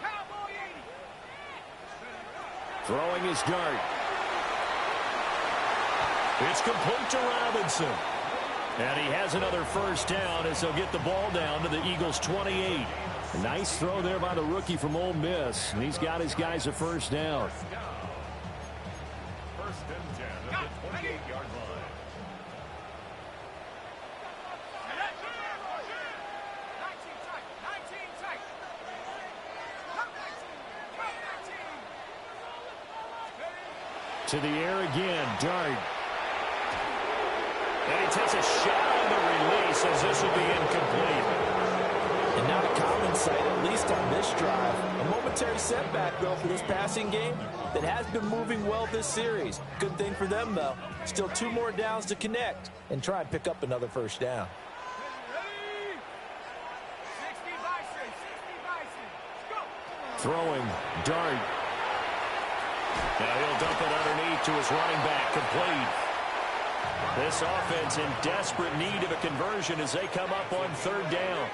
Speaker 4: Cowboy 80.
Speaker 1: Throwing his Dart. It's complete to Robinson. And he has another 1st down as he'll get the ball down to the Eagles' 28. A nice throw there by the rookie from Ole Miss. And he's got his guys a 1st down.
Speaker 4: 1st and 10 at the 28-yard line.
Speaker 1: To the air again, Dart. And he takes a shot on the release as this will be incomplete.
Speaker 2: And not a common sight, at least on this drive. A momentary setback, though, for this passing game that has been moving well this series. Good thing for them, though. Still 2 more downs to connect and try and pick up another 1st down.
Speaker 1: Throwing, Dart. Now he'll dump it underneath to his running back, complete. This offense in desperate need of a conversion as they come up on 3rd down.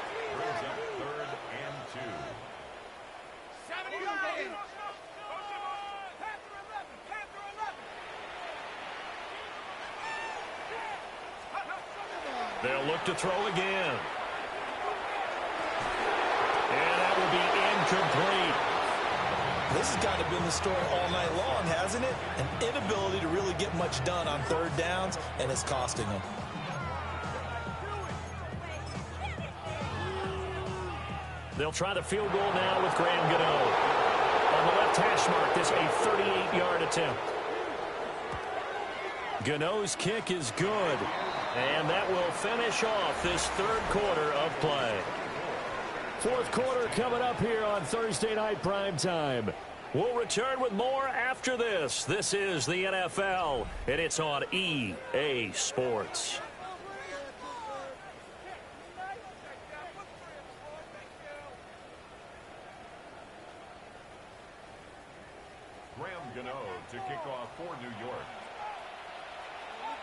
Speaker 1: They'll look to throw again. And that will be incomplete.
Speaker 2: This has kind of been the story all night long, hasn't it? An inability to really get much done on 3rd downs, and it's costing them.
Speaker 1: They'll try the field goal now with Graham Gano. On the left hash mark, this a 38-yard attempt. Gano's kick is good. And that will finish off this 3rd quarter of play.
Speaker 3: 4th quarter coming up here on Thursday Night Primetime.
Speaker 1: We'll return with more after this. This is the NFL, and it's on EA Sports.
Speaker 4: Gano to kick off for New York.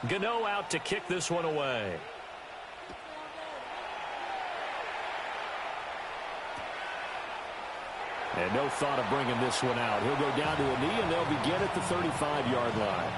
Speaker 1: Gano out to kick this one away. And no thought of bringing this one out. He'll go down to a knee, and they'll begin at the 35-yard line.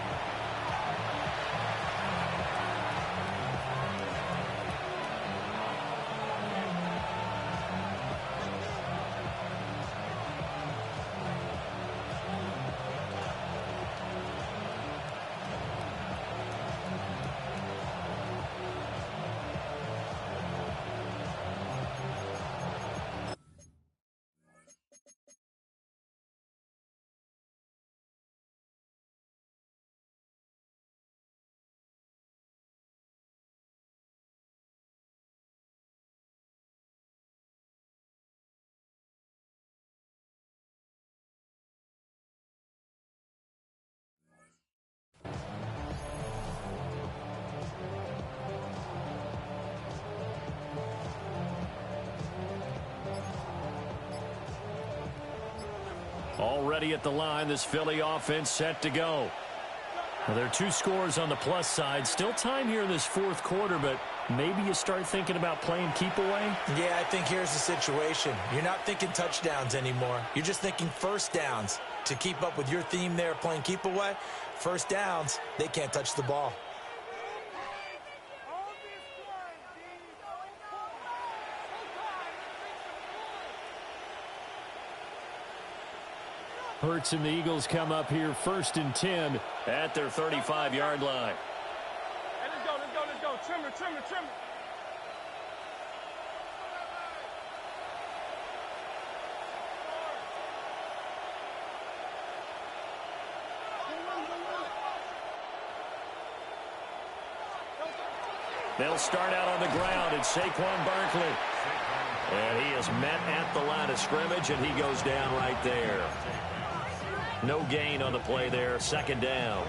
Speaker 1: Already at the line, this Philly offense set to go. Well, there are 2 scores on the plus side. Still time here in this fourth quarter, but maybe you start thinking about playing keep away?
Speaker 2: Yeah, I think here's the situation. You're not thinking touchdowns anymore. You're just thinking first downs. To keep up with your theme there, playing keep away, first downs, they can't touch the ball.
Speaker 3: Hurts and the Eagles come up here 1st and 10
Speaker 1: at their 35-yard line.
Speaker 6: Hey, let's go. Trim it.
Speaker 1: They'll start out on the ground. It's Saquon Barkley. And he is met at the line of scrimmage, and he goes down right there. No gain on the play there, 2nd down.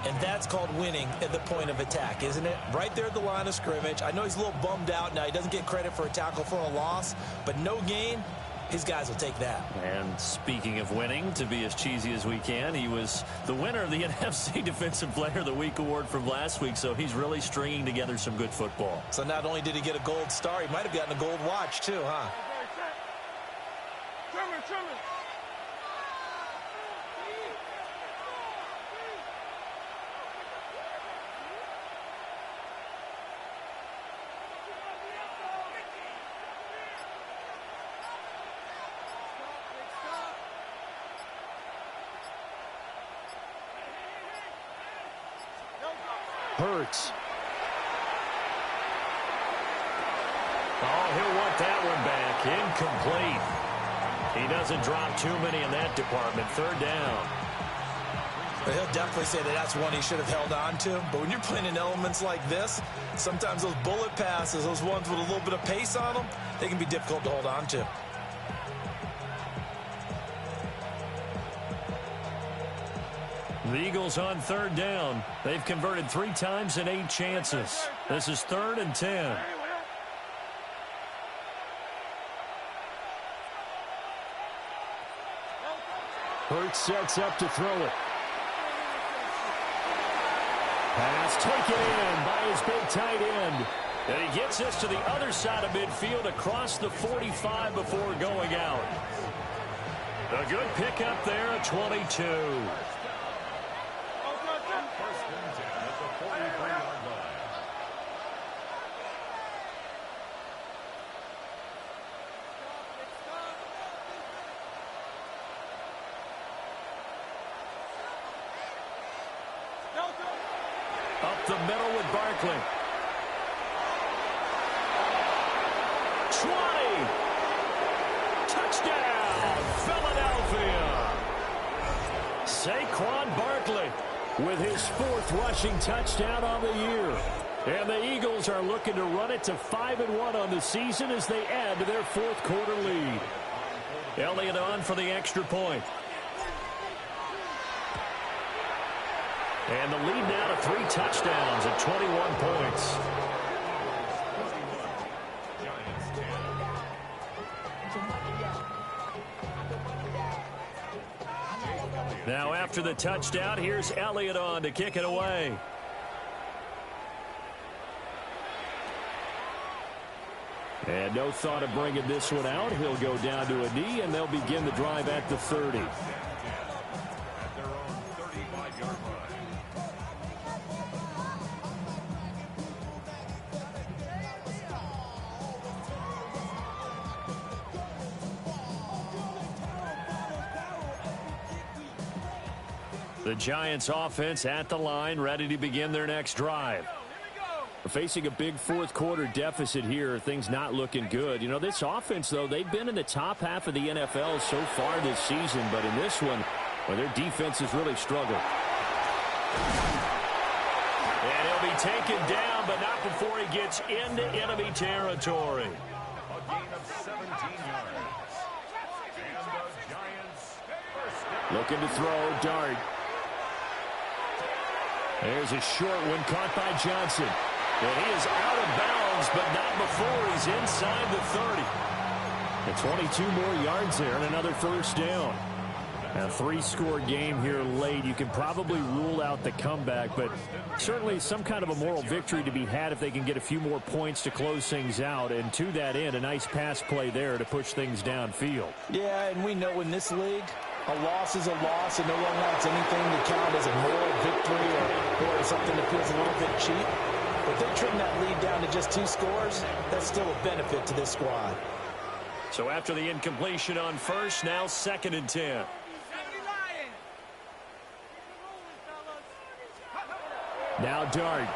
Speaker 2: And that's called winning at the point of attack, isn't it? Right there at the line of scrimmage. I know he's a little bummed out now. He doesn't get credit for a tackle for a loss, but no gain, his guys will take that.
Speaker 1: And speaking of winning, to be as cheesy as we can, he was the winner of the NFC Defensive Player of the Week award from last week, so he's really stringing together some good football.
Speaker 2: So not only did he get a gold star, he might have gotten a gold watch too, huh?
Speaker 6: Trim it.
Speaker 3: Hurts.
Speaker 1: Oh, he'll want that one back. Incomplete. He doesn't drop too many in that department. 3rd down.
Speaker 2: He'll definitely say that that's one he should have held on to. But when you're playing in elements like this, sometimes those bullet passes, those ones with a little bit of pace on them, they can be difficult to hold on to.
Speaker 3: The Eagles on 3rd down. They've converted 3 times in 8 chances. This is 3rd and 10. Hurts sets up to throw it. Pass taken in by his big tight end.
Speaker 1: And he gets us to the other side of midfield across the 45 before going out. A good pickup there at 22. Up the middle with Barkley. 20. Touchdown, Philadelphia. Saquon Barkley with his 4th rushing touchdown on the year. And the Eagles are looking to run it to 5-1 on the season as they add to their 4th quarter lead.
Speaker 3: Elliott on for the extra point. And the lead now to 3 touchdowns at 21 points. Now after the touchdown, here's Elliott on to kick it away. And no thought of bringing this one out. He'll go down to a knee, and they'll begin the drive at the 30. The Giants offense at the line, ready to begin their next drive. Facing a big fourth quarter deficit here, things not looking good. You know, this offense, though, they've been in the top half of the NFL so far this season, but in this one, well, their defense has really struggled. And he'll be taken down, but not before he gets into enemy territory.
Speaker 4: A gain of 17 yards. And the Giants first down.
Speaker 3: Looking to throw, Dart. There's a short one caught by Johnson. And he is out of bounds, but not before he's inside the 30. And 22 more yards there and another first down. A 3-score game here late. You can probably rule out the comeback, but certainly some kind of a moral victory to be had if they can get a few more points to close things out. And to that end, a nice pass play there to push things downfield.
Speaker 2: Yeah, and we know in this league, a loss is a loss, and no one wants anything to count as a moral victory or something that feels a little bit cheap. If they trim that lead down to just 2 scores, that's still a benefit to this squad.
Speaker 3: So after the incompletion on first, now 2nd and 10. Now Dart.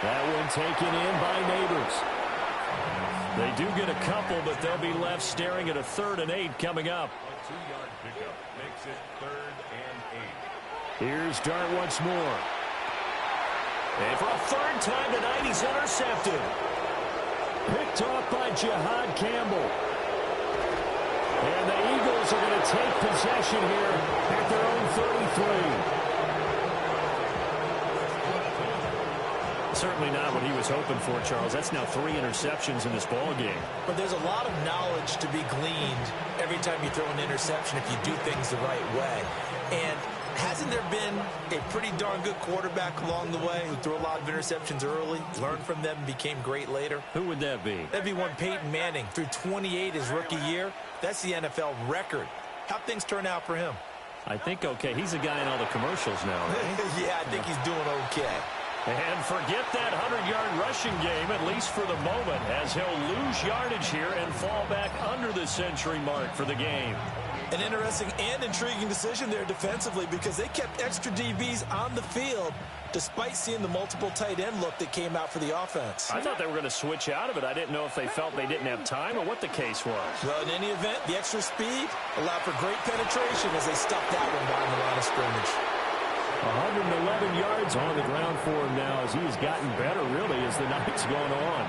Speaker 3: That one taken in by Neighbors. They do get a couple, but they'll be left staring at a 3rd and 8 coming up.
Speaker 4: A 2-yard pickup makes it 3rd and 8.
Speaker 3: Here's Dart once more. And for a 3rd time tonight, he's intercepted. Picked off by Jihad Campbell. And the Eagles are going to take possession here at their own 33. Certainly not what he was hoping for, Charles. That's now 3 interceptions in this ball game.
Speaker 2: But there's a lot of knowledge to be gleaned every time you throw an interception if you do things the right way. And hasn't there been a pretty darn good quarterback along the way who threw a lot of interceptions early, learned from them, and became great later?
Speaker 3: Who would that be?
Speaker 2: That'd be one Peyton Manning. Threw 28 his rookie year. That's the NFL record. How'd things turn out for him?
Speaker 3: I think okay. He's a guy in all the commercials now, right?
Speaker 2: Yeah, I think he's doing okay.
Speaker 3: And forget that 100-yard rushing game, at least for the moment, as he'll lose yardage here and fall back under the century mark for the game.
Speaker 2: An interesting and intriguing decision there defensively because they kept extra DBs on the field despite seeing the multiple tight end look that came out for the offense.
Speaker 3: I thought they were going to switch out of it. I didn't know if they felt they didn't have time or what the case was.
Speaker 2: Well, in any event, the extra speed allowed for great penetration as they stuffed that one behind the line of scrimmage.
Speaker 3: 111 yards on the ground for him now as he has gotten better, really, as the night's gone on.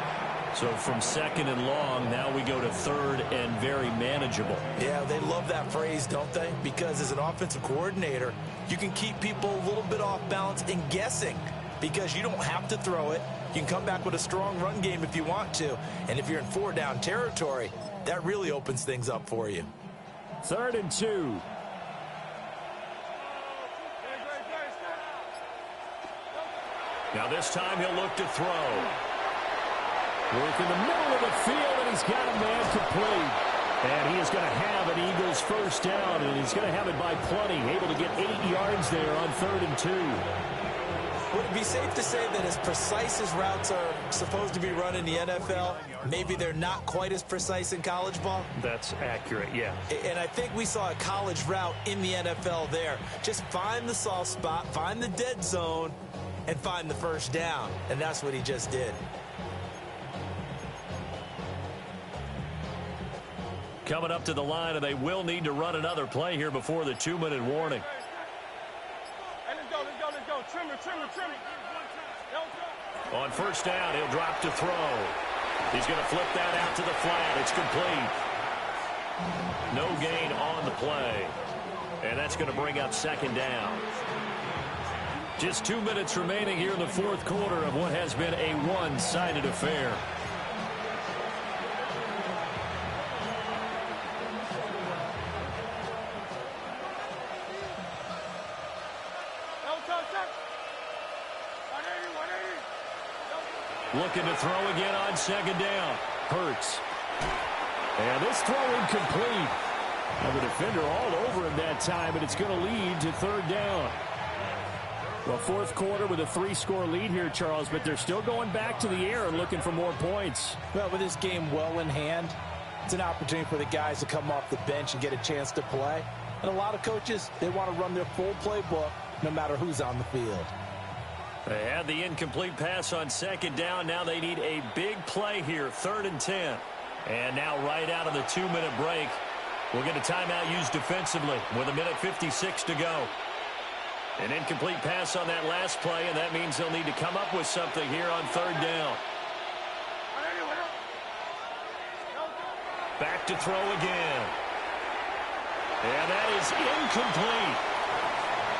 Speaker 3: So from 2nd and long, now we go to 3rd and very manageable.
Speaker 2: Yeah, they love that phrase, don't they? Because as an offensive coordinator, you can keep people a little bit off balance and guessing because you don't have to throw it. You can come back with a strong run game if you want to. And if you're in 4-down territory, that really opens things up for you.
Speaker 3: 3rd and 2. Now this time he'll look to throw. Work in the middle of the field, and he's got a man complete. And he is going to have an Eagles first down, and he's going to have it by plenty. Able to get 8 yards there on 3rd and 2.
Speaker 2: Would it be safe to say that as precise as routes are supposed to be run in the NFL, maybe they're not quite as precise in college ball?
Speaker 3: That's accurate, yeah.
Speaker 2: And I think we saw a college route in the NFL there. Just find the soft spot, find the dead zone, and find the first down. And that's what he just did.
Speaker 3: Coming up to the line, and they will need to run another play here before the 2-minute warning.
Speaker 6: Hey, let's go. Trim it.
Speaker 3: On first down, he'll drop to throw.
Speaker 1: He's going to flip that out to the flat. It's complete. No gain on the play. And that's going to bring up second down. Just 2 minutes remaining here in the fourth quarter of what has been a one-sided affair. Looking to throw again on second down. Hurts. And this throw incomplete. Now the defender all over him that time, and it's going to lead to third down. Well, fourth quarter with a 3-score lead here, Charles, but they're still going back to the air and looking for more points.
Speaker 2: Well, with this game well in hand, it's an opportunity for the guys to come off the bench and get a chance to play. And a lot of coaches, they want to run their full playbook no matter who's on the field.
Speaker 1: They had the incomplete pass on second down. Now they need a big play here, 3rd and 10. And now right out of the 2-minute break, we'll get a timeout used defensively with 1:56 to go. An incomplete pass on that last play, and that means they'll need to come up with something here on third down. Back to throw again. And that is incomplete.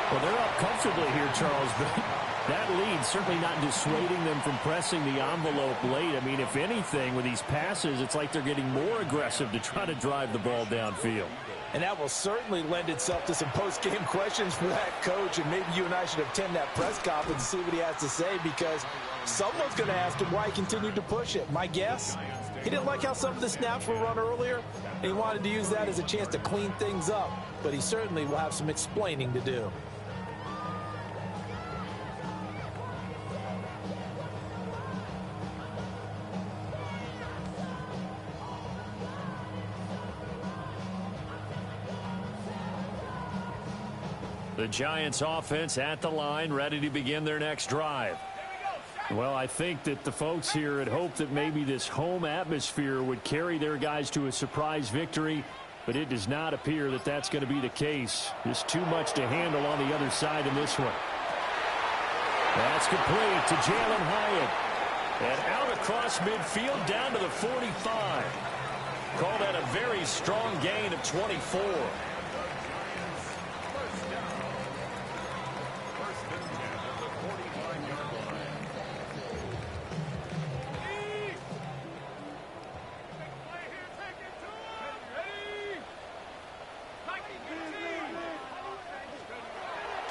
Speaker 3: Well, they're up comfortably here, Charles, but that lead certainly not dissuading them from pressing the envelope late. I mean, if anything, with these passes, it's like they're getting more aggressive to try to drive the ball downfield.
Speaker 2: And that will certainly lend itself to some post-game questions for that coach, and maybe you and I should attend that press conference and see what he has to say, because someone's going to ask him why he continued to push it. My guess, he didn't like how some of the snaps were run earlier, and he wanted to use that as a chance to clean things up, but he certainly will have some explaining to do.
Speaker 1: The Giants offense at the line, ready to begin their next drive.
Speaker 3: Well, I think that the folks here had hoped that maybe this home atmosphere would carry their guys to a surprise victory, but it does not appear that that's going to be the case. Just too much to handle on the other side in this one.
Speaker 1: That's complete to Jalen Hyatt. And out across midfield down to the 45. Call that a very strong gain of 24.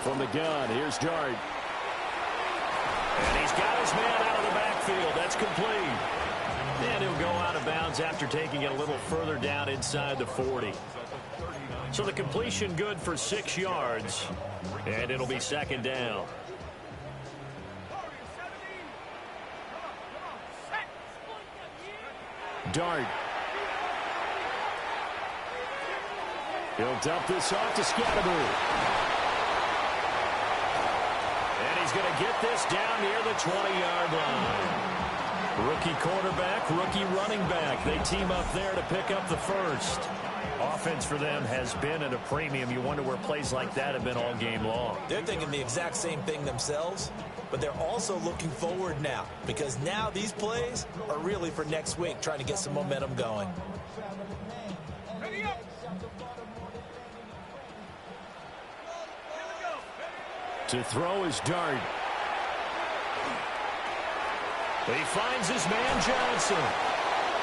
Speaker 3: From the gun, here's Dart.
Speaker 1: And he's got his man out of the backfield. That's complete. And he'll go out of bounds after taking it a little further down inside the 40. So the completion good for 6 yards. And it'll be second down.
Speaker 3: Dart. He'll dump this off to Scatterby.
Speaker 1: He's going to get this down near the 20-yard line. Rookie quarterback, rookie running back. They team up there to pick up the first. Offense for them has been at a premium. You wonder where plays like that have been all game long.
Speaker 2: They're thinking the exact same thing themselves, but they're also looking forward now, because now these plays are really for next week, trying to get some momentum going.
Speaker 3: To throw is Dart.
Speaker 1: He finds his man Johnson.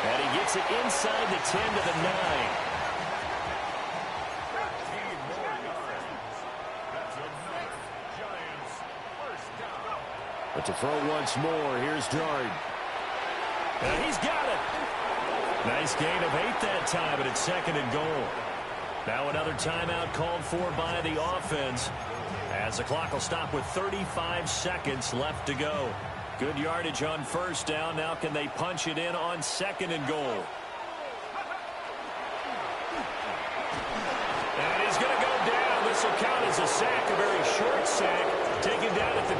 Speaker 1: And he gets it inside the 10 to the 9.
Speaker 3: But to throw once more, here's Dart.
Speaker 1: And he's got it. Nice gain of 8 that time, but it's second and goal. Now another timeout called for by the offense, as the clock will stop with 35 seconds left to go. Good yardage on first down. Now can they punch it in on second and goal? And he's going to go down. This will count as a sack, a very short sack, taken down at the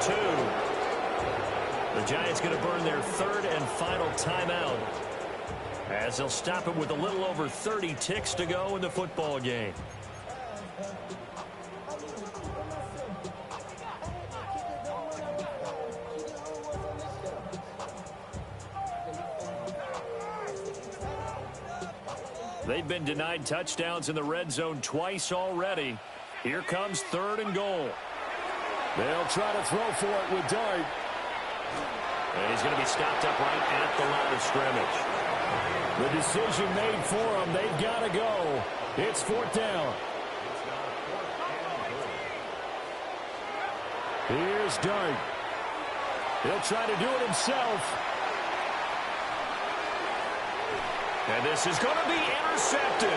Speaker 1: 2. The Giants going to burn their third and final timeout, as they'll stop it with a little over 30 ticks to go in the football game.
Speaker 3: They've been denied touchdowns in the red zone twice already. Here comes 3rd and goal. They'll try to throw for it with Dart.
Speaker 1: And he's going to be stopped up right at the line of scrimmage.
Speaker 3: The decision made for them. They've got to go. It's 4th down. Here's Dart. He'll try to do it himself.
Speaker 1: And this is going to be intercepted.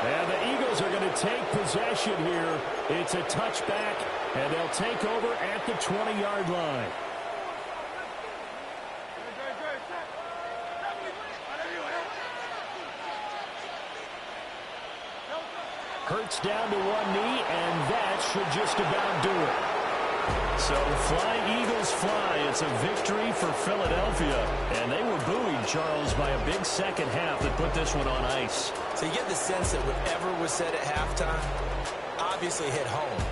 Speaker 3: And the Eagles are going to take possession here. It's a touchback, and they'll take over at the 20-yard line. Hurts down to one knee, and that should just about do it. So fly, Eagles, fly. It's a victory for Philadelphia. And they were buoyed, Charles, by a big second half that put this one on ice.
Speaker 2: So you get the sense that whatever was said at halftime obviously hit home.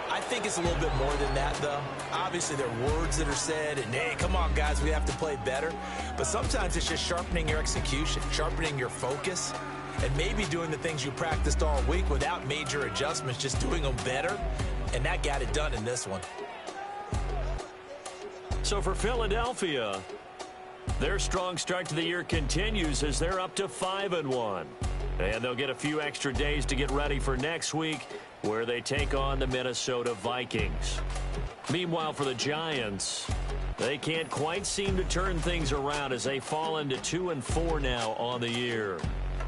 Speaker 2: I think it's a little bit more than that, though. Obviously, there are words that are said, and, hey, come on, guys, we have to play better. But sometimes it's just sharpening your execution, sharpening your focus, and maybe doing the things you practiced all week without major adjustments, just doing them better. And that got it done in this one.
Speaker 1: So for Philadelphia, their strong start to the year continues as they're up to 5-1. And they'll get a few extra days to get ready for next week, where they take on the Minnesota Vikings. Meanwhile, for the Giants, they can't quite seem to turn things around as they fall into 2-4 now on the year.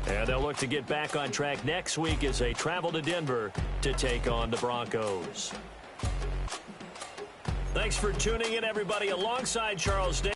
Speaker 1: And they'll look to get back on track next week as they travel to Denver to take on the Broncos. Thanks for tuning in, everybody, alongside Charles Day.